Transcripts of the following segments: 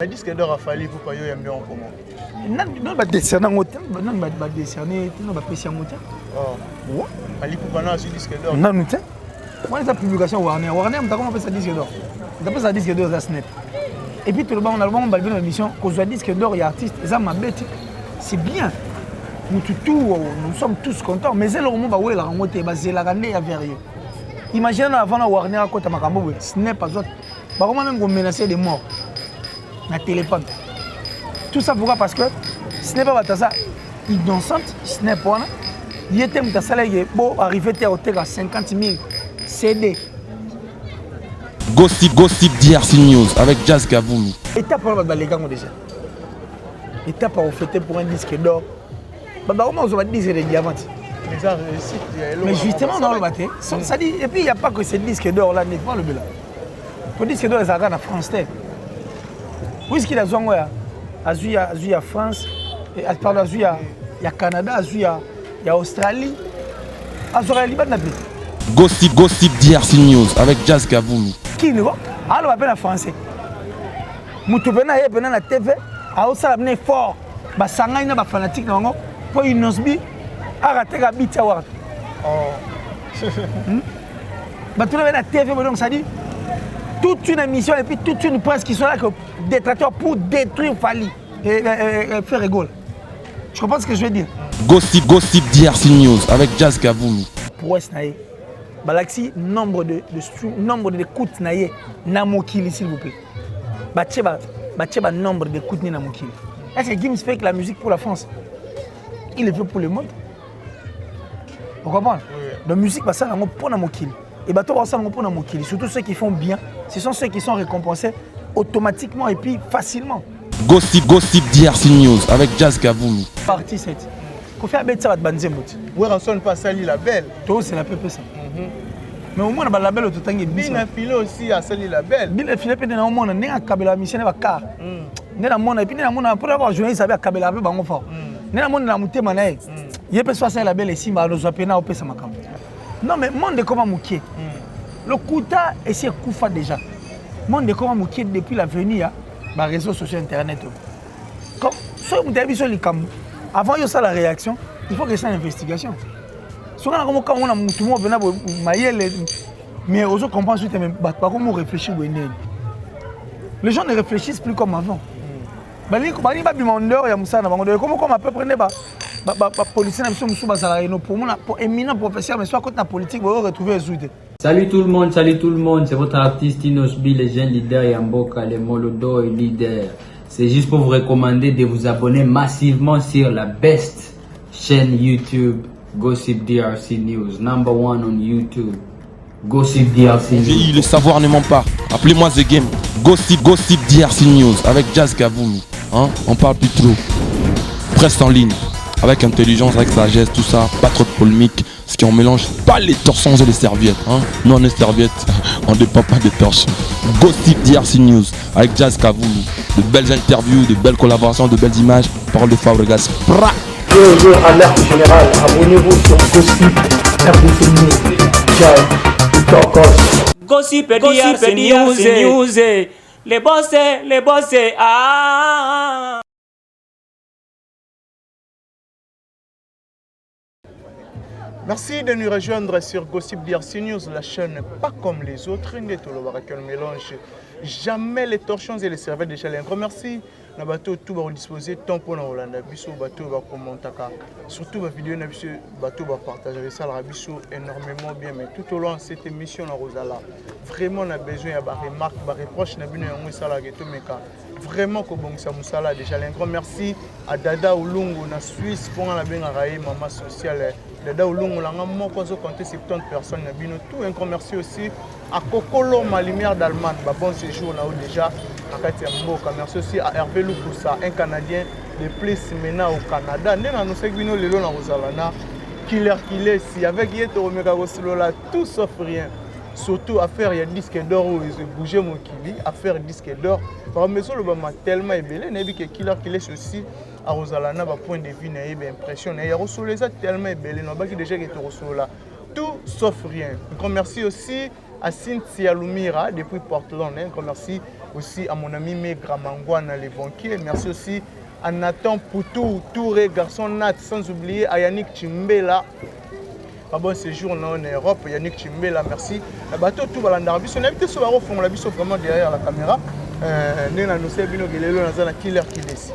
Le disque d'or a fallu pour payer un bien en commun. Non, va décerner un hôtel, non, va décerner, non, va payer un hôtel. Oh. Ouais. Ali pour pas ce disque d'or. Non, nous tiens. Moi, la publication Warner, on t'a comment fait ça disque d'or. On t'a ça disque d'or, ça snap. Et puis tout le monde, on a le balbé dans l'émission, qu'on soit disque d'or et artiste, ça m'a bête. C'est bien. Nous sommes tous contents, mais c'est le moment où la rencontre, c'est la grande et avérée. Imaginez avant la Warner à côté de Makambo, ce n'est pas autre. Par contre, même qu'on menaçait de mort. Un téléphone. Tout ça pourquoi? Parce que ce n'est pas ça innocente, ce n'est pas. Il était un salaire pour arriver à 50 000 CD. Gossip DRC News avec Jazz Kaboulou. Étape pour les gars déjà. Étape pour fêter pour un disque d'or. Comment on va dire des diamants? Mais justement, dans le bâtiment, ça dit, et puis il n'y a pas que ce disque d'or là, n'est pas le bel. Le disque d'or, ça regarde en France. Oui, ce qu'il a besoin, il y a France, il y a Canada, il y a Australie, il y a Liban. Gossip DRC News avec Jazz Kaboulou. Qui ne va? Alors, on va en français. Moutouben a été na TV, a aussi amené fort. Basanga ina ba fanatique nango pour une nosbi a raté la bite award. Oh. Bah tout le monde na TV donc ça dit toute une émission et puis toute une presse qui sont là que détracteurs pour détruire Fally et faire rigole. Tu comprends ce que je veux dire? Gossip DRC News avec Jazz Kaboulou. Prouesse naïe. Balaxi nombre d'écoutes naïe na mokili s'il vous plaît. Batcheba nombre d'écoutes na mokili. Est-ce que Gims fait que la musique pour la France? Il le fait pour le monde. Vous comprenez? La musique ça na pour na mokili. Et bah toi ça pour na mokili. Surtout ceux qui font bien, ce sont ceux qui sont récompensés automatiquement et puis facilement. Gossip DRC News avec Jazz Kaboulou. Partie 7. Qu'on fait avec ça banzemot. Ouais, on sonne pas Sali Label. Toi c'est la PP ça. Mais au moins la label au totangi bis. Bien filé aussi à Sali Label. Bien filé peut na au moins na kabela mission na car. Né na mona et puis na mona pour avoir journaliste avec kabela ba bango fort. Né na mona na mutema na ye. Yé peut soit label ici ba lo pena au pesa makam. Non mais monde comment moukier. Le Kouta et c'est Koufa déjà. Monde comment moukier depuis la venue à ba réseaux sociaux internet. Comme soit vous avez vu sur les cam. Avant il y a ça la réaction, il faut que ça une investigation. Souvent quand on a tout le monde venait mailler mais aux autres comprennent suite même pas comment réfléchir. Les gens ne réfléchissent plus comme avant. Bali ba bimondeur ya musana bango comment à peu près policier na biso musu bazala eno pour moi pour éminent professeur mais soit côté la politique vous retrouver les outils. Salut tout le monde, c'est votre artiste Inosbi, le jeune leader Yamboka, le Molodo et leader. C'est juste pour vous recommander de vous abonner massivement sur la best chaîne YouTube Gossip DRC News, number 1 on YouTube. Gossip DRC News. Le savoir ne ment pas. Appelez-moi The Game. Gossip DRC News avec Jazz Kaboulou. Hein? On parle plus trop. Presse en ligne. Avec intelligence, avec sagesse, tout ça. Pas trop de polémique. Ce qui on mélange pas les torsons et les serviettes. Hein? Nous on est serviettes. On ne dépend pas des torsons. Gossip DRC News avec Jazz Kaboulou. De belles interviews, de belles collaborations, de belles images. Parole de Fabregas. Yo, alerte générale, abonnez-vous sur Gossip RDC News. Ciao, Gossip DRC News. Les boss, ah. Merci de nous rejoindre sur Gossip DRC News, la chaîne pas comme les autres, qu'elle mélange jamais les torchons et les serviettes de chaleur. Merci. Na bateau tout va disposer tant pour nous Hollande biso bateau va commenter surtout ma vidéo na biso bateau va partager ça la biso énormément bien mais tout au long de cette émission na Rosala vraiment on a besoin ya ba remarque ba reproche na bino yango ça la geto meka vraiment ko bongisa musala déjà un grand merci à Dada Olungu na Suisse pour la benga raé maman sociale Dada Olungu la ngamo ko zo compter 70 personnes na bino tout un grand merci aussi à Kokolo ma lumière d'Allemagne ba bon séjour là déjà merci aussi à Hervé Loukoussa, un Canadien de plus maintenant au Canada. Nous avons annoncé que nous avons Rosalana, killer, si avec Yeto Omega Rosolola, tout sauf rien. Surtout à faire un disque d'or où ils ont bougé mon kili, à faire un disque d'or. Par exemple, le Bama tellement ébélé, il y a killer aussi à Rosalana, point de vue, il y a impression. Il y a Rosoleza tellement ébélé, il y a déjà Rosolola. Tout sauf rien. Un grand merci aussi à Cynthia Lumira depuis Portland. Un grand merci aussi à mon ami Megra Mangwana, les banquiers. Merci aussi à Nathan Poutou, Touré, garçon Nat, sans oublier à Yannick Chimbela. Un bon séjour en Europe, Yannick Chimbela, merci. Bateau tout va l'andar. On a invité ce baro fond la biso vraiment derrière la caméra. Nous avons nous bino gelelo dans un killer qui laisse.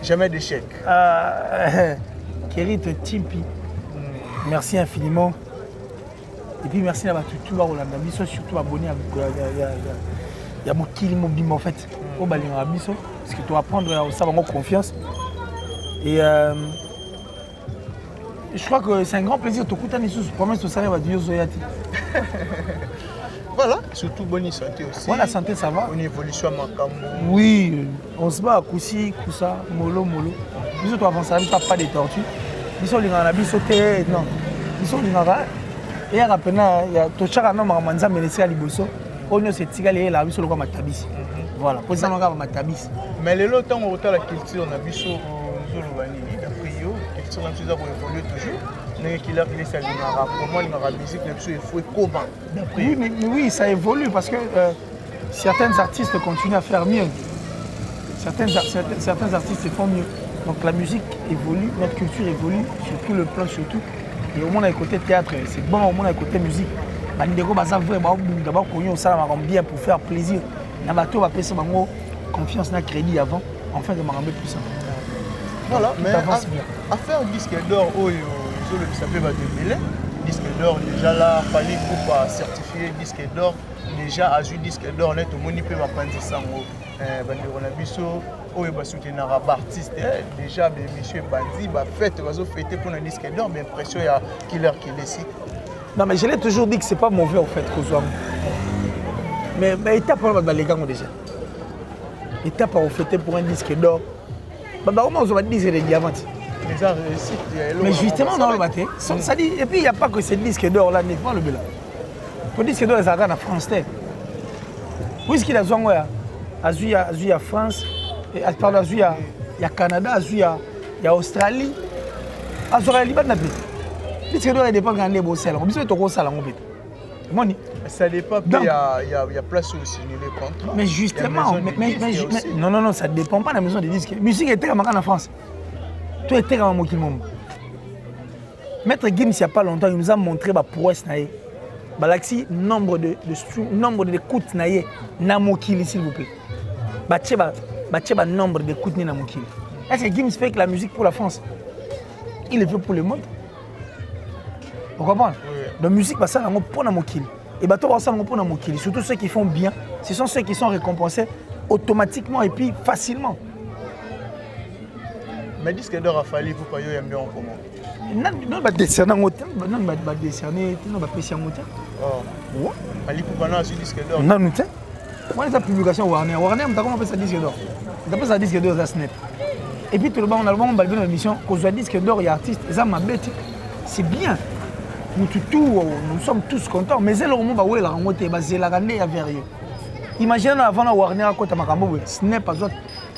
Jamais d'échec. Kérit Timpi. Merci infiniment. Et puis merci à tout va l'andar biso surtout abonné à il y a mon kill mobile en fait. Au balinga biso parce que tu vas prendre ça vraiment confiance. Et je crois que c'est un grand plaisir de te écouter sous promesse de salaire à Dieu Zoyati. Voilà, surtout bonne santé aussi. Ouais, la santé ça va. Une évolution à Makambo. Oui, on se bat à Koussi, Koussa, Molo. Nous tu avances, tu pas de tortue. Nous sommes les bisoté, non. Nous sommes les et à rapena, il y a tout chaque nom Manza Melessa Liboso. On est cette tigale là, biso le comme Matabis. Voilà, pour ça on va Matabis. Mais les lots temps on la culture na biso Zolobani, d'après yo, culture na biso pour évoluer toujours. Oui, mais oui, ça évolue parce que certains artistes continuent à faire mieux. Certains artistes font mieux. Donc la musique évolue, notre culture évolue, sur tout le plan, surtout. Et au moins, à côté théâtre, c'est bon, au moins, à côté musique. D'abord, on s'en bien pour faire plaisir. On va passer confiance dans le crédit avant, enfin, de m'en plus ça. Voilà, mais à faire un disque d'or, le s'appelle Bademele, disque d'or déjà là, fallait pour certifier disque d'or, déjà à jouer disque d'or, net au moni peut va prendre ça on a biso, on va soutenir un artiste, déjà monsieur Bandi, va fête, va fêter pour un disque d'or, mais impression il y a Killer qui est ici. Non mais je l'ai toujours dit que c'est pas mauvais en fait qu'aux hommes. Mais étape pour les gars déjà. Étape à fêter pour un disque d'or. Bah comment on va dire des diamants. Mais justement, dans le matin, ça dit, et puis il n'y a pas que ces disques d'or là, n'est pas le bel. Pour disque d'or, ça gagne en France. Puisqu'il a besoin, il y a France, pardon, il y a Canada, il y a Australie, il y a Liban. Disque d'or, il dépend de les beaux salaires. On besoin de ton salaire. Ça dépend, il y a place où signer les contrats. Mais justement, non, ça ne dépend pas de la maison de disques. La musique est très en France. Tout était dans mon monde. Maître Gims, il n'y a pas longtemps, il nous a montré la prouesse. Balaxi, nombre d'écoutes na mokili, s'il vous plaît. Nombre d'écoutes na mokili. Est-ce que Gims fait que la musique pour la France? Il le fait pour le monde. Vous comprenez? La musique, ça c'est pour la mokili. Et toi, ça pour la mokili. Surtout ceux qui font bien, ce sont ceux qui sont récompensés automatiquement et puis facilement. Mais disque d'or a fallu pour payer un bien en commun. Non, bah décerner un hôtel, non, bah décerner, non, bah payer un hôtel. Oh. Ali pour pas sur disque d'or. Non, nous t'es. Moi, les publications Warner, on t'a comment on fait ça disque d'or. On appelle ça disque d'or, ça snap. Et puis tout le monde, on a le moment on dans l'émission, qu'on soit disque d'or et artiste, ça m'a bête. C'est bien. Nous sommes tous contents, mais c'est le moment où il a remonté, c'est la grande à verrier. Imaginez avant la Warner à côté de Makambo, snap à autres.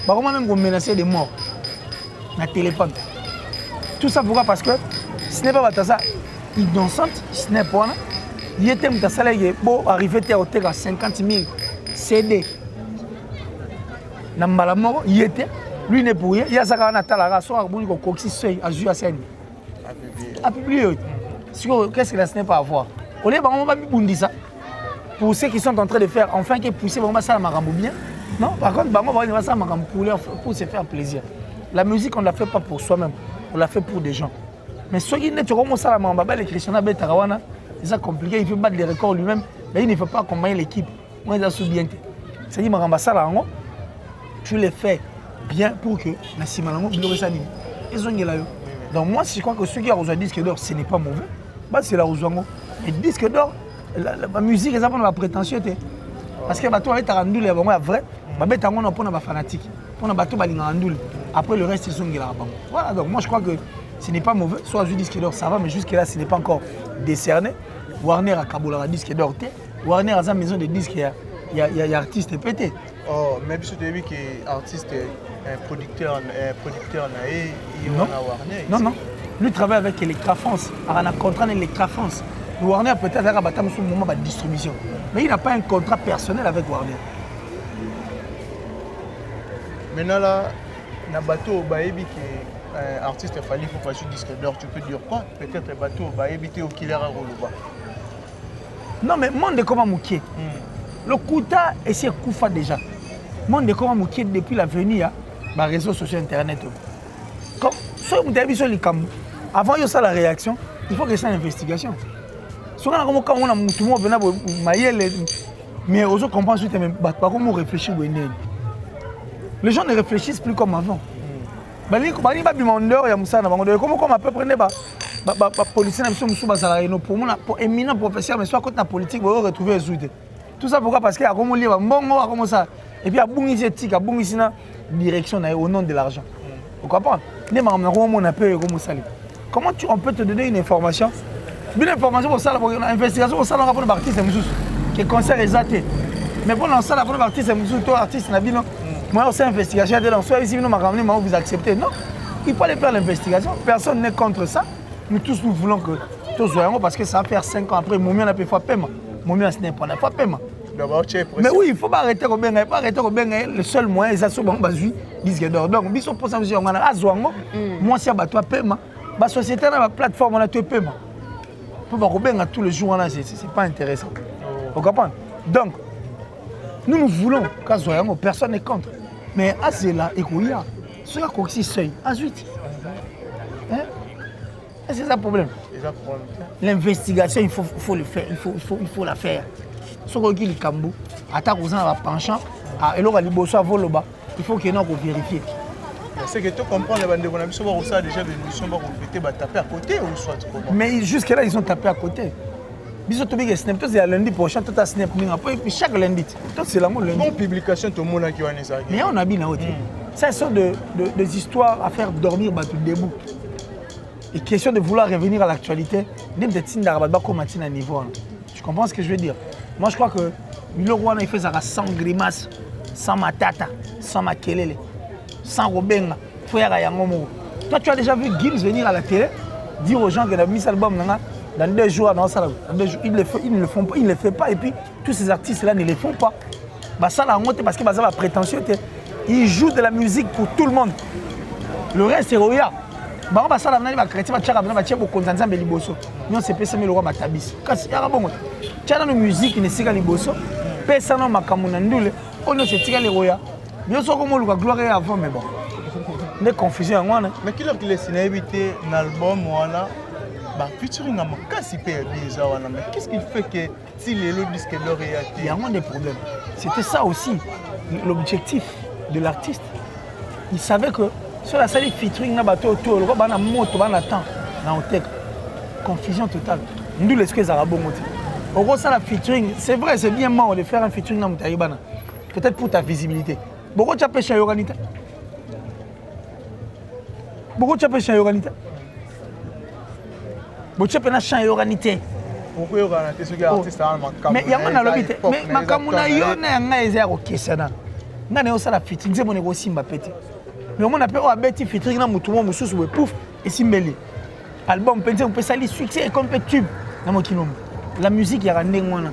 Bah comment même qu'on menaçait de mort. Na téléphone. Tout ça pourquoi? Parce que ce n'est pas ça innocente, ce n'est pas. Il était un salaire bon arrivé à 50 000 CD. Nambalamo, il était. Lui n'est pour rien. Il y a ça quand on a la race, on a beaucoup de coxis seuil à jouer à scène. À publier. Qu'est-ce que ce n'est pas à voir? On est on va bundi ça. Pour ceux qui sont en train de faire, enfin qui pousser vraiment ça à Marambo bien. Non, par contre, on va ça à Marambo pour se faire plaisir. La musique, on ne la fait pas pour soi-même, on la fait pour des gens. Mais ceux qui ne sont pas les Christiana Betarawana, c'est compliqué, il fait battre des records lui-même, mais il ne fait pas accompagner l'équipe. Moi, il a sous-bien. C'est-à-dire que tu les fais bien pour que la Simalango, ils ont là. Donc moi, je crois que ceux qui ont rejoint disque d'or, ce n'est pas mauvais. C'est la rejoint. Et disque d'or, la musique, ils ont la prétentieux. Parce que toi, tu as rendu les vrai, tu as fanatique. Après le reste, ils sont là. Voilà, donc moi je crois que ce n'est pas mauvais. Soit je disque d'or, ça va, mais jusque-là, ce n'est pas encore décerné. Warner à Kaboul a disque d'or. Warner a sa maison de disques, il y a artiste pété. Oh, même si tu as vu qu'il y a artiste, un producteur, il y a Warner. Non. Lui travaille avec Electra France. Il a un contrat avec Electra France. Warner peut-être avoir un moment de distribution. Mais il n'a pas un contrat personnel avec Warner. Maintenant là, na bateau baebi que artiste fallait faut passer disque d'or, tu peux dire quoi? Peut-être bateau baebi te au killer à Roloba. Non mais monde comment moukier. Le Kouta et c'est Koufa déjà. Monde comment moukier depuis la venue à les réseaux sociaux internet. Comme soit vous avez vu sur les cameras. Avant il y a la réaction, il faut que ça une investigation. Souvent quand on a tout le monde venait mailler mais aux autres comprendre suite même pas comment réfléchir. Les gens ne réfléchissent plus comme avant. Bali ba bimondeur ya musana bango comment à peu près ba policier na biso musu bazala no pour moi pour éminent professeur mais soit côté la politique vous retrouver les tout ça pourquoi parce qu'il y a comme lié mbongo comme ça et puis a bungisi éthique a bungisi na direction au nom de l'argent. Vous comprenez? Les mamans on appelle comme ça. Comment on peut te donner une information? Une information pour ça pour une investigation pour ça on rapport artiste musu qui concerne les athées. Mais pour lancer la première artiste musu toi artiste na bino moi aussi investigation de soit ici nous m'a ramené vous acceptez non il faut aller faire l'investigation personne n'est contre ça nous tous nous voulons que tous soyons parce que ça va faire 5 ans après Momi on a pu faire paiement Momi ce n'est pas on a fait paiement mais oui il faut pas arrêter au benga pas arrêter au benga le seul moyen c'est ça bon bazui disque d'or donc biso pour ça on a azwango moi si abattu paiement ba société na plateforme on a tout paiement pour pas benga tous les jours là c'est pas intéressant vous comprenez donc nous voulons qu'à soyons personne n'est contre. Mais à cela, écoutez, ce qui est seuil, à 8. C'est ça le problème. L'investigation, il faut le faire, il faut la faire. Ce qui est le Cambou, attaque aux gens à penchant, et là, il faut qu'il y ait vérifier. C'est que tu comprends, les bandes de sont déjà des taper à côté ou soit. Mais jusque-là, ils ont tapé à côté. Bisous to big snap, c'est lundi prochain, tout à snap, chaque lundi. C'est la lundi. Bon, publication, tout le monde qui a ça. Mais on a bien là. C'est ça des histoires à faire dormir tout debout. Et question de vouloir revenir à l'actualité, même des signes d'arabat comme à niveau. Tu comprends ce que je veux dire? Moi je crois que le roi il fait ça sans grimace, sans matata, sans makelele, sans robenga, frère Yangomo. Toi tu as déjà vu Gims venir à la télé dire aux gens qu'il a mis cet album dans 2 jours, ils ne le font pas, ils ne le font pas et puis tous ces artistes-là ne le font pas. Bah ça la honte parce que bah ça va prétentieux. Ils jouent de la musique pour tout le monde. Le reste c'est Roya. Bah ça la nani ba chrétien ba tchaka ba tchia bo konzanza be liboso. Nous c'est pesa le roi matabisi. Kasi ya bongo. Tchana no musique ne sika liboso. Pesa no makamuna ndule. On ne se tika le Roya. Bien sûr comme le gloire avant mais bon. Ne confusion ngwana. Mais qui leur qui laisse éviter un album voilà. Bah, featuring à mon cas, c'est bizarre. Mais qu'est-ce qui fait que si les autres disques d'or il y a moins de problèmes. C'était ça aussi, l'objectif de l'artiste. Il savait que sur la salle featuring, il y a un moto, il y a un temps, il y a confusion totale. Nous, les excuses arabes, au gros, ça, la featuring, c'est vrai, c'est bien mort de faire un featuring dans Moutaïbana. Peut-être pour ta visibilité. Beaucoup de pêche à Yoganita. Beaucoup de pêche à Yoganita. Boche pena chan yoganité. Pourquoi yoganité ce qui est artiste à mais il y a un lobité. Mais makamuna yo na nga eza ko kesana. Nga ne osala featuring ze moneko simba pete. Mais on appelle o beti featuring na mutumo mususu we pouf et simbeli. Album penze on peut sali succès et comme tube na mokino. La musique ya randeng wana.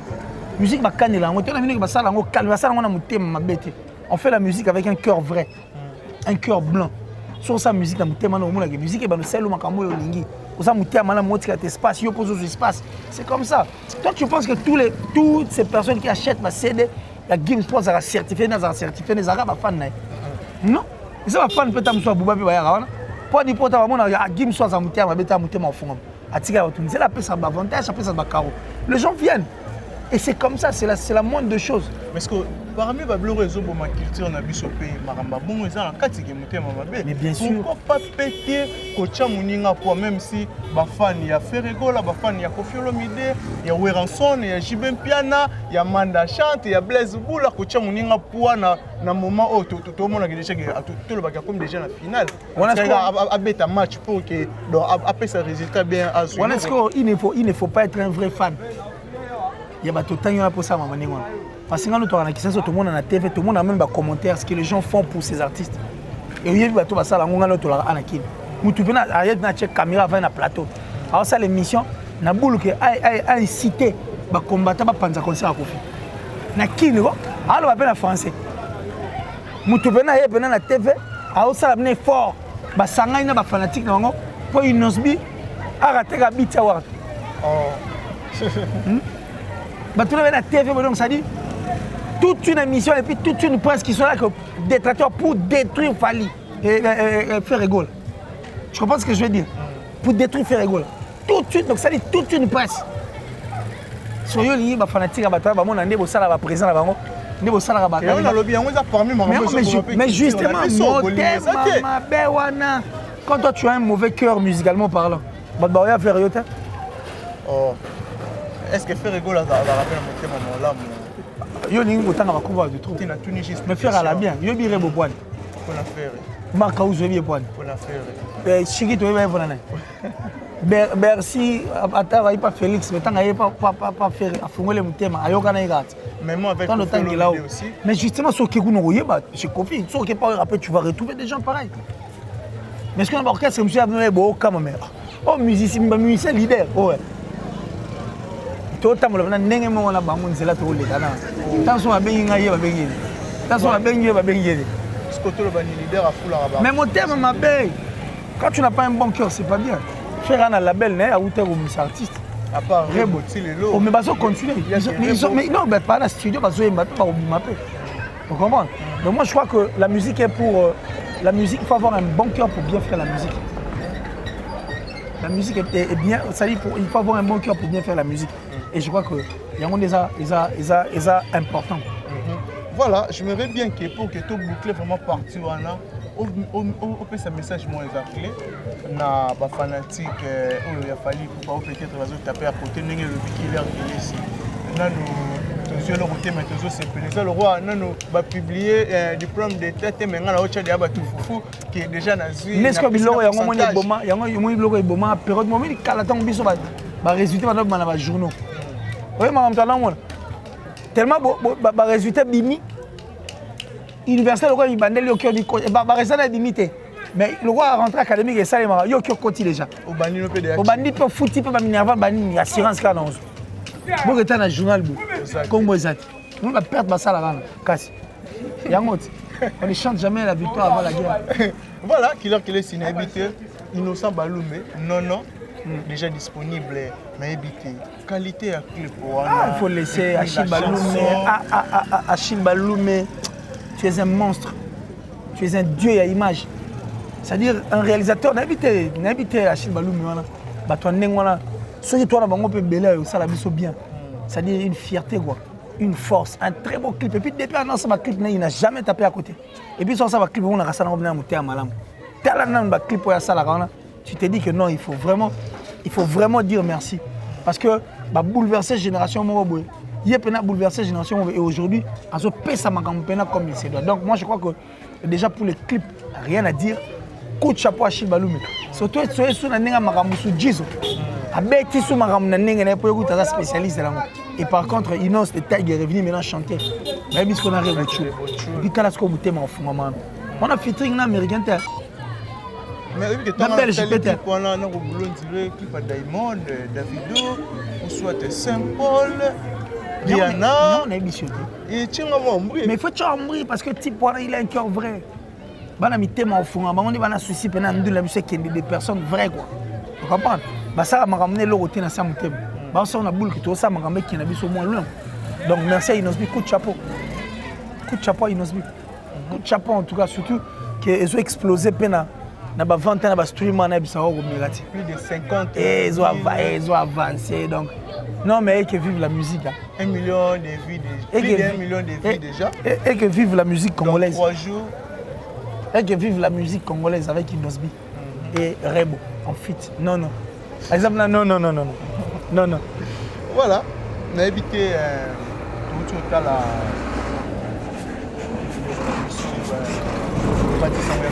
Musique bakanela ngo tona musique basala ngo calme basala ngo na mutema mabete. On fait la musique avec un cœur vrai. Un cœur blanc. Sur sa musique na mutema na omona que musique e ba no selo makambo yo lingi. C'est comme ça. Toi, tu penses que toutes ces personnes qui achètent ma CD, la Gims Sports a certifié, les Arabes fans. Non. Et ça va fan peut-être me soit Bouba Bayara. Pour dire pour ta maman, Gims Sports a monté en fond. C'est la paix, ça va avantage, ça peut ça va carreau. Les gens viennent. Et c'est comme ça, c'est la moindre de choses. Mais est-ce que parmi les réseaux pour ma culture, on a vu ce pays, Maramba, bon, ils ont un cas qui est monté à ma. Mais bien sûr. Pourquoi pas péter Kocha Mouninga pour même si Bafan, il y a Ferrego, là, Bafan, il y a Kofi Olomide, il y a Weranson, il y a Jibem Piana, il y a Manda Chante, il y a Blaise Boula, Kocha Mouninga pour un moment où tout le monde a déjà tout le bagage comme déjà la finale. On a un match pour que après ce résultat bien à il ne faut pas être un vrai fan. Il y a tout le temps pour ça, parce que quand nous avons tout le monde a TV, tout le monde a même des commentaires, ce que les gens font pour ces artistes. Et il y a tout ça, on a notre anakin. Nous tous arrêtons de checker caméra avant le plateau. Alors ça l'émission, na boule que a incité les combattants à penser concert à Kofi. Na qui alors on appelle en français. mutu pena ye pena na TV aosala bine fort basangai na bafanatique na bango po Inosbi arateka biti award bato na na TV donc ça dit toute une émission et puis toute une presse qui sont là que détracteurs pour détruire Fally et Ferrégol. Tu comprends ce que je veux dire? Pour détruire Ferrégol. Tout de suite, donc ça dit toute une presse. Sur yo li ba fanatique ba ta ba mon ande bo sala ba président ba bango. Ne bo sala ba. Et on a lobby, on a parmi mais justement ma bewana quand toi tu as un mauvais cœur musicalement parlant. Ba ba ya faire yota. Oh. Est-ce que Ferrégol a rappelé mon thème là? Yo lingi kotanga bakuba de trop. Mais faire à la bien. Yo bire bo boine. Pour la faire. Marca où je viens boine. Pour la faire. Chiki to va bonana. Bercy atava pas Félix mais tant qu'il pas faire afungole mutema ayoka na igat. Même avec le temps là aussi. Mais justement sur Kekou no yeba, j'ai confié, sur que pas après tu vas retrouver des gens pareils. Mais ce qu'on a orchestre monsieur Abnoé bo quand même. Oh musicien leader. Ouais. Tout temps là ndenge mo na bango nzela to le kana. Tant so abengi ngaye ba bengi. Tant so abengi ba bengi. Ce côté le leader à foula rabat. Mais mon thème ma belle. Quand tu n'as pas un bon cœur, c'est pas bien. Faire un label né à outer comme artiste. À part Rebo Tilelo. Oh mais baso continuer. Mais non mais pas dans studio baso et pas au mapper. Vous comprenez? Mais moi je crois que la musique est pour la musique, il faut avoir un bon cœur pour bien faire la musique. La musique est bien, ça dit il faut avoir un bon cœur pour bien faire la musique. Et je crois que il y a des important. Voilà, j'aimerais bien que pour que tout boucler vraiment parti on peut ce message moins clé na ba fanatique il a fallu pour pas peut-être les autres taper à côté n'engé le killer qui ici nanu toujours le côté mais toujours c'est plaisir le roi nanu va publier diplôme de tête mais ngala ocha de abatu fufu qui est déjà nazi n'est-ce que biloko yango moni boma yango moni biloko boma période momini kala tango biso ba résultat ba na ba journaux oui ma mtana mona tellement ba résultat bimi université le roi il bandel yo kyo di ba resta na limité mais le roi rentré académique et ça les mara yo kyo koti déjà au bandi no PDH au bandi pe fouti pe ba minerval bandi assurance ka dans bo que na journal bu comme ezati on va perdre ça là kasi yango on ne chante jamais la victoire avant la guerre. Voilà killer est habité Innocent Baloumé non déjà disponible mais habité qualité à clip il faut laisser Achille Baloumé. Tu es un monstre, tu es un dieu à image. C'est-à-dire un réalisateur n'habité Achille Baloumé. Ceux qui toi on peut belé ça la biso bien. C'est-à-dire une fierté quoi, une force, un très beau clip. Et puis depuis annonce ma clip il n'a jamais tapé à côté. Et puis sur ça ma clip on a rasé na obna muté malam. Tellement ba clip ya ça la tu te dis que non, il faut vraiment dire merci parce que ba bouleverser génération mo boy. Il a bouleversé la génération et aujourd'hui, à ce pays, ça m'a comme il se doit. Donc moi je crois que déjà pour les clips, rien à dire. Coup de chapeau à Achille Baloumé. Surtout sur la nenga maramusu Jizo. Abeti sur maramu nenga pour écouter un spécialiste là. Et par contre, Inos le Tiger est venu maintenant chanter. Mais bis qu'on arrive à tuer. Et puis quand est-ce qu'on bouteille mon fond maman. On a featuring américain terre. Mais oui, que tu as un clip on a clip à Diamond, Davido, ou soit Saint-Paul. Diana, mais il faut que parce que type il a un cœur vrai. Bana mi tema au fond, on est souci pendant la musique qui des personnes vraies quoi. Tu comprends? Bah ça m'a ramené le roté dans ça mon thème. Bah ça on a boule qui tout ça m'a ramené qui n'a bis au moins loin. Donc merci à Inosbi, coup de chapeau. Coup de chapeau à Inosbi. Coup de chapeau en tout cas surtout qu'ils ont explosé pena. Na ba 20 ans na ba streamer na bisa au Mirati. Plus de 50 et ils ont avancé donc non mais que vive la musique. 1 million de vues plus d'1 million de vues déjà. Et que vive la musique congolaise. Dans 3 jours. Et que vive la musique congolaise avec Inosbi et Rebo en fit. Non. Par exemple non. Voilà, on a évité tout le temps la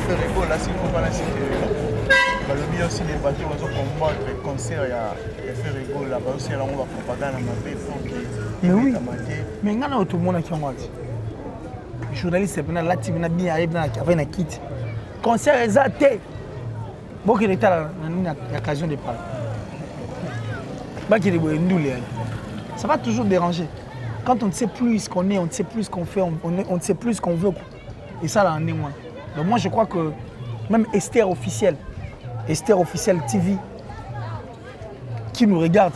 Ferrégol là s'il faut pas la citer. Il y a aussi des bateaux qui vont combattre concert et Ferrégol là-bas aussi là on va propagande ma paix pour que mais oui mais ngana tout le monde qui ont journaliste c'est pendant la team na bien arrive na avec na kit concert exacté beaucoup de temps na occasion de parler ba qui les ndoulé ça va toujours déranger quand on ne sait plus ce qu'on est on ne sait plus ce qu'on fait on ne sait plus ce qu'on veut quoi. Et ça, là, en est moins. Donc moi, je crois que même Esther Officiel TV, qui nous regarde,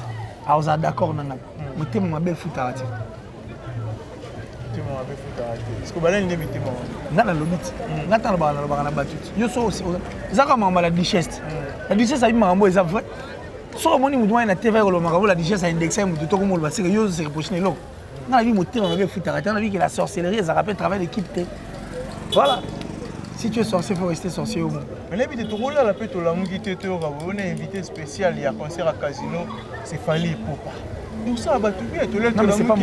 alors on est d'accord, mais tu m'as bien foutu à rater. Tu m'as bien foutu à rater. Est-ce que tu as dit que tu m'as bien foutu à rater? Je suis comme la duchesse. La duchesse a dit que c'est vrai. Si on a une TV, la duchesse a indexé, c'est reproché. On a vu que la sorcellerie, ça rappelle le travail d'équipe. Voilà. Si tu es sorcier, il faut rester sorcier au monde. Mais là, tu as invité spécial, il y a un concert à Casino, c'est Fali Popa. Donc ça, tu as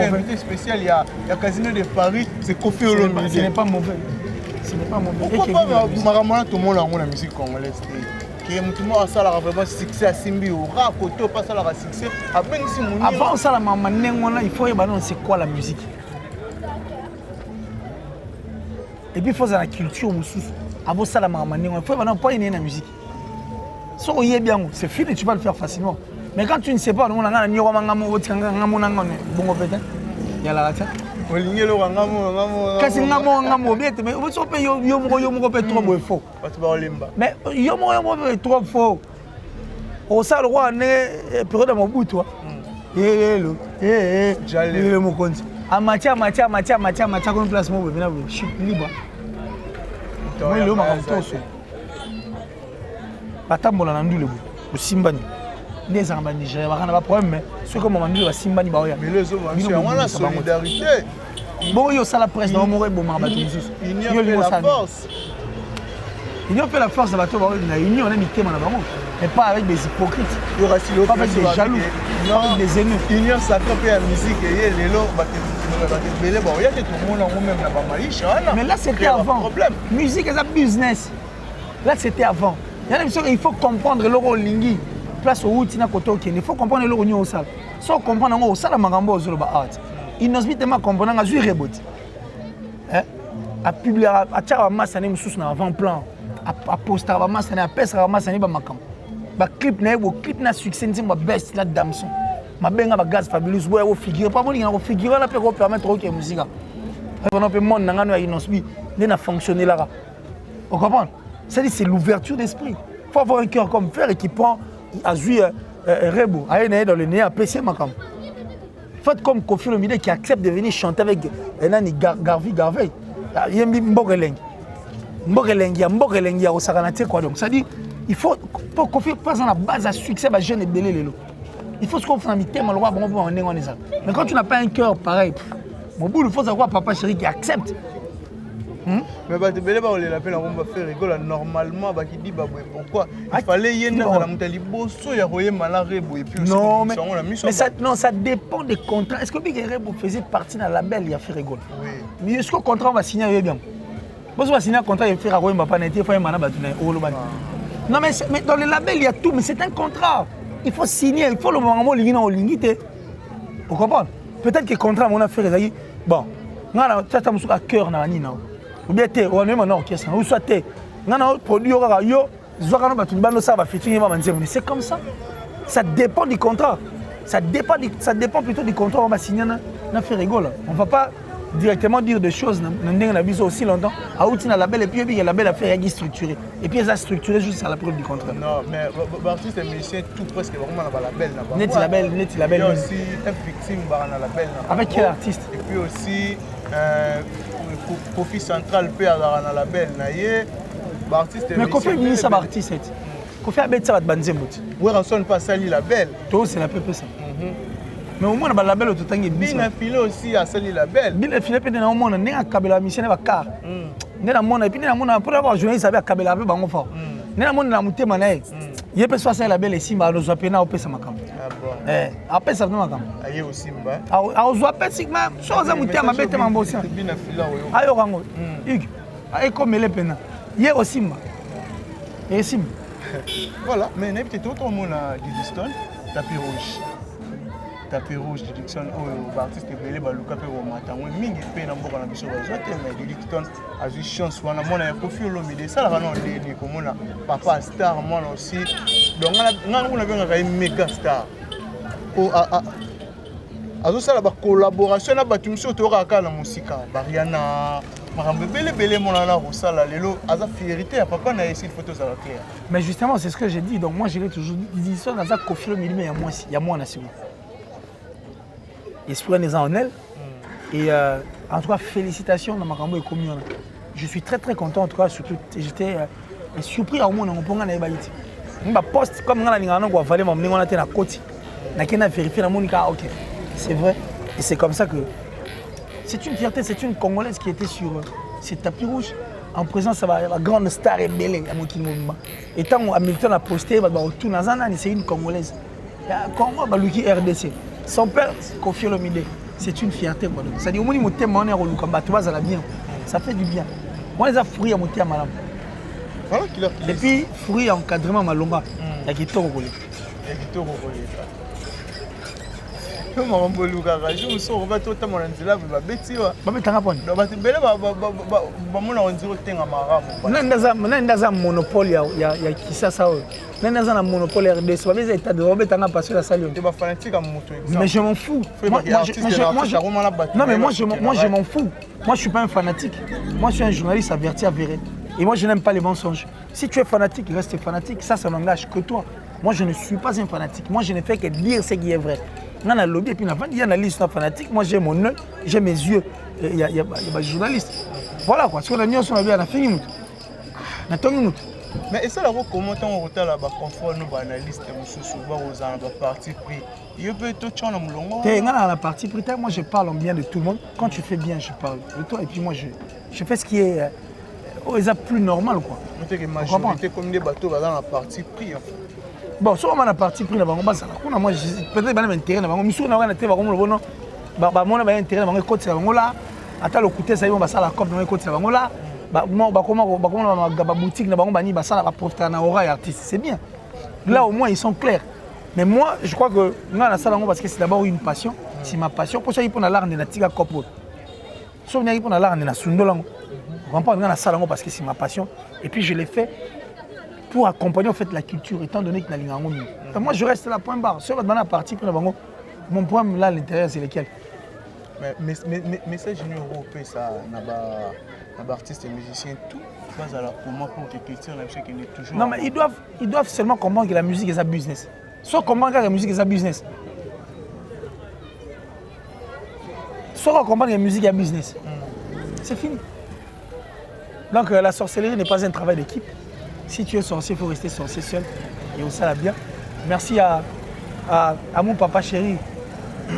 invité spécial, il y a Casino de Paris, c'est Kofi Olomide. Ce n'est pas mauvais. Ce n'est pas mauvais. Pourquoi pas tout le monde a la musique congolaise? Tout le monde a ça vraiment succès à Simbi, au rap, au pas ça la succès. Avant ça, il faut savoir c'est quoi la musique. Et puis il faut la culture avant ça, il faut pas aimer la musique. Si on y est bien, c'est fini, tu vas le faire facilement. Mais quand tu ne sais pas, on a il y a la raté. Kasi ngamo bête mais on peut yo peut trop faux. Mais yo trop faux. Au ça le roi né période de Mobutu toi. J'allais mon compte. A matia comme place mo venir je suis libre. Moi le ma toso. Batambola na ndule bo simbani. Les armes Nigeria ba problème mais ce comme mandu ba simbani ba oya. Mais les hommes on a solidarité. Bon, il y a la presse dans mon bon il y a la force. Il y a la force de la union, on a mis témoin là-bas. Mais pas avec des hypocrites. Il y aura pas avec des jaloux, pas avec des ennemis. Union sacrée et la musique, et les lots, il y a tout le monde même là-bas. Mais là, c'était avant. Musique, c'est un business. Là, c'était avant. Il faut comprendre le rôle Lingui. Place au Outina Kotoken. Il faut comprendre le rôle au Sal. Si on comprend le Sal, Magambo, art. Il n'a pas compris que je suis rebot. À publier, à faire un masse en avant-plan, à poster un masse à pèse un masse en clip na succès, c'est ma best la damson. Ma benga ba gaz fabulous boy au figure pas moi il a figure là pour permettre OK musique. On peut monde ngano ya inosbi, n'a fonctionner là. On comprend? C'est l'ouverture d'esprit. Il faut avoir un cœur comme fer et qui prend à jouer rebo, à aller dans le nez à PC makam. Faites comme Kofi Olomide qui accepte de venir chanter avec Nani Garvey. Il y a Mbogeleng. Mbogeleng, au Saranate quoi donc. Ça dit, il faut pour Kofi pas dans la base à succès, bah jeune et belé les lots. Il faut ce qu'on fait en thème, on va bon mais quand tu n'as pas un cœur pareil, mon bout il faut savoir papa chéri qui accepte. Mais bah tu belé bah on l'appelle on va faire rigole normalement bah qui dit bah pourquoi il fallait y dans la montée liboso ya royer malarebo et puis non mais ça dépend des contrats. Est-ce que Big Rebo faisait partie dans la label il a fait rigole? Oui. Mais est-ce que le contrat on va signer bien? Parce qu'on va signer un contrat il fait royer papa n'était pas un mana batuna au loban. Non mais dans le label il y a tout mais c'est un contrat. Il faut signer, il faut le moment ligné au lingité. Vous comprenez? Peut-être que le contrat on a fait les bon. On a ça ça à cœur na nina. Ou bien t'es, on est maintenant orchestre, ou soit t'es, on a produit au radio, c'est comme ça. Ça dépend du contrat. Ça dépend plutôt du contrat. On va signer, on a fait rigole. On ne va pas directement dire des choses. On a vu aussi longtemps. À outil la label et puis il y a la belle affaire structurée. Et puis ça structuré juste à la preuve du contrat. Non, mais l'artiste et musicien tout presque vraiment la label. Net label. Il y a aussi un victime dans la label. Avec quel artiste? Et puis aussi Kofi Central peut avoir un label. Mais Kofi est venu ça artiste. Kofi a bête ça va te banzer. Oui, on sonne pas ça le label. Toi c'est la PP ça. Mais au moins on a label au tout temps il Bien affilé aussi à ça le label. Bien affilé peut être au moins on est à Kabela mission va car. Né na mona et puis né na mona pour avoir journaliste avec Kabela ba bango fort. Né na mona na muté manae. Il peut soit ça label et simba no zopena au pesa makam. Ah bon. Après ça vraiment makam. Aye au simba. Au zopena sigma chose à muté ma bête mambo ça. Bien affilé oyo. Ayo rango. Hugues. Aye comme les pena. Hier au simba. Et simba. Voilà, mais n'est peut-être autre monde à Didiston, tapis rouge Didiston, artiste belé baluka pe o matango mingi pe na mboka na biso bazote mais Didiston a eu chance wana mona Kofi Olomide ça la non de komona papa star moi aussi donc on a bien un méga star o azo sala ba collaboration na batumso to ka na musika Bariana Mais justement, c'est ce que j'ai dit. Donc moi, je l'ai toujours dit. Ça, dans un conflit, il y a moi en assurance. Esprit est en elle. Et en tout cas, félicitations dans ma cambo et commune. Je suis très très content. En tout cas, surtout, j'étais surpris au monde. On peut gagner les poste comme on a dit, on va aller m'emmener à la côte. On a vérifié la Monica. Ok, c'est vrai. Et c'est comme ça que c'est une fierté. C'est une Congolaise qui était sur ce tapis rouge en présence de la grande star rebelle à Moukimouma. Et tant Hamilton a posté, c'est une Congolaise. Congo, Luki RDC. Son père, Kofi Olomide. C'est une fierté. C'est-à-dire, au moins, ça fait du bien. Moi, les fruits à monter à Malam. Et puis, fruits encadrement Malomba. Il y a qui est au Je me suis monopole, il y a qui ça. Un monopole RDC. Mais je m'en fous. Non, mais moi, je m'en fous. Moi, je ne suis pas un fanatique. Moi, je suis un journaliste averti, avéré. Et moi, je n'aime pas les mensonges. Si tu es fanatique, reste fanatique. Ça n'engage que toi. Moi, je ne suis pas un fanatique. Moi, je ne fais que dire ce qui est vrai. On a lobby et puis il y a une liste fanatique. Moi, j'ai mon œil, j'ai mes yeux. Il y a des journalistes. Voilà quoi. Si on a mis on a fini. Mais est-ce que comment on retard là confort nos analystes souvent aux parti pris. Il peut tout changer dans longo. T'es dans la partie pris. Moi, je parle bien de tout le monde. Quand tu fais bien, je parle de toi et puis moi je fais ce qui est plus normal quoi. Majorité comme des bateaux dans la partie pris. Bon, si on a parti pris, moi peut-être que je vais m'intéresser. Mais si on a un intérêt, là, attends le côté, ça y est, on va ça la cop dans le côté, là, boutique, c'est bien. Là au moins ils sont clairs. Mais moi, je crois que parce que c'est d'abord une passion. C'est ma passion. Pour ça, il faut l'art de la tiga copo. Si on a l'art de la sundolango, on va pas dans la salle parce que c'est ma passion. Et puis je l'ai fait pour accompagner en fait la culture, étant donné que moi je reste là, point barre. Sur la partie, mon point là à l'intérieur, c'est lequel? Mais message européen, ça n'a artistes et musiciens, tout passe à la comment pour que culture, toujours. Non, mais ils doivent seulement comprendre que la musique est un business. Soit comprendre que la musique est un business. Soit comprendre que la musique est un business. C'est fini. Donc la sorcellerie n'est pas un travail d'équipe. Si tu es sorcier, il faut rester sorcier seul. Et on ça bien. Merci à mon papa chéri,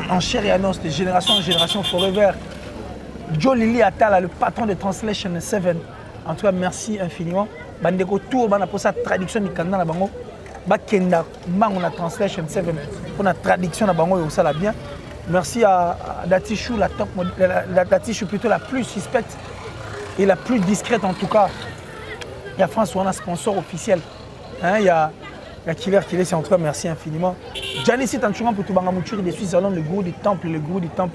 en chair et en os, de génération en génération, forever. Joe Lili Atala, le patron de Translation 7. En tout cas, merci infiniment. Bandeko Tour, pour sa traduction du Kanda na bango. Bakenda, on a Translation 7 pour la traduction na bango et on ça bien. Merci à Datichou, la Datichou plutôt la plus suspecte et la plus discrète en tout cas. Il y a France, on a sponsor officiel. Il y a Killer qui est en tout cas, merci infiniment. Janice Tanchunga pour tout Bangamouchuri de Suisse-Hollande, le goût du temple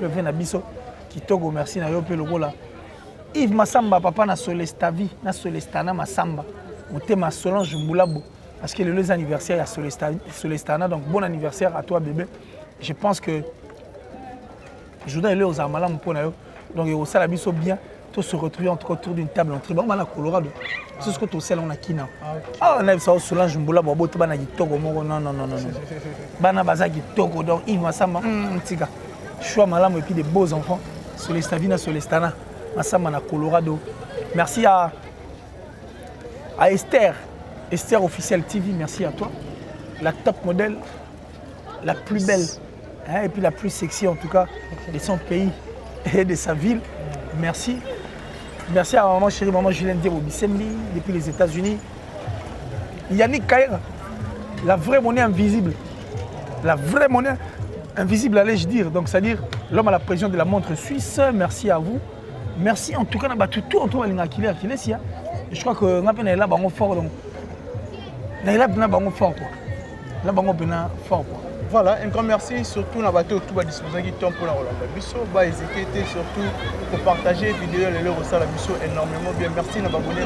vient à Bisso. Kitogo, merci na yope le rôle là. Yves Massamba, papa na Solestavi, na Solestana Massamba. On t'aime Solange Moulabo. Parce que le anniversaire à Solestana, donc bon anniversaire à toi bébé. Je pense que je voudrais aller aux Amalam pour nous. Donc au Salabiso bien. Se retrouver autour d'une table en tribun, on a Colorado. C'est ce que tu sais, on a Kina. Ah, on a ça au Solange Mboula, Bobo, Bana Gitogo, non. Bana Baza Gitogo, donc Yves Massamba, Tiga. Choix Malam et puis des beaux enfants. Solestavina, Solestana, Massamba na Colorado. Merci à Esther, Esther officielle TV, merci à toi. La top modèle, la plus belle, et puis la plus sexy en tout cas, de son pays et de sa ville. Merci. Merci à maman chérie, maman Julien Diebo Bissembi, depuis les États-Unis. Yannick Kaira, la vraie monnaie invisible. La vraie monnaie invisible, allais-je dire. Donc, c'est-à-dire l'homme à la pression de la montre suisse. Merci à vous. Merci en tout cas, tout en tout, je crois que nous avons là fort. Donc, nous avons fort. Nous avons fort. Voilà, un grand merci surtout na bateau tout va disposer qui temps pour la Rolanda Bisso, hésitez surtout pour partager vidéo les au sala Bisso énormément bien. Merci na abonner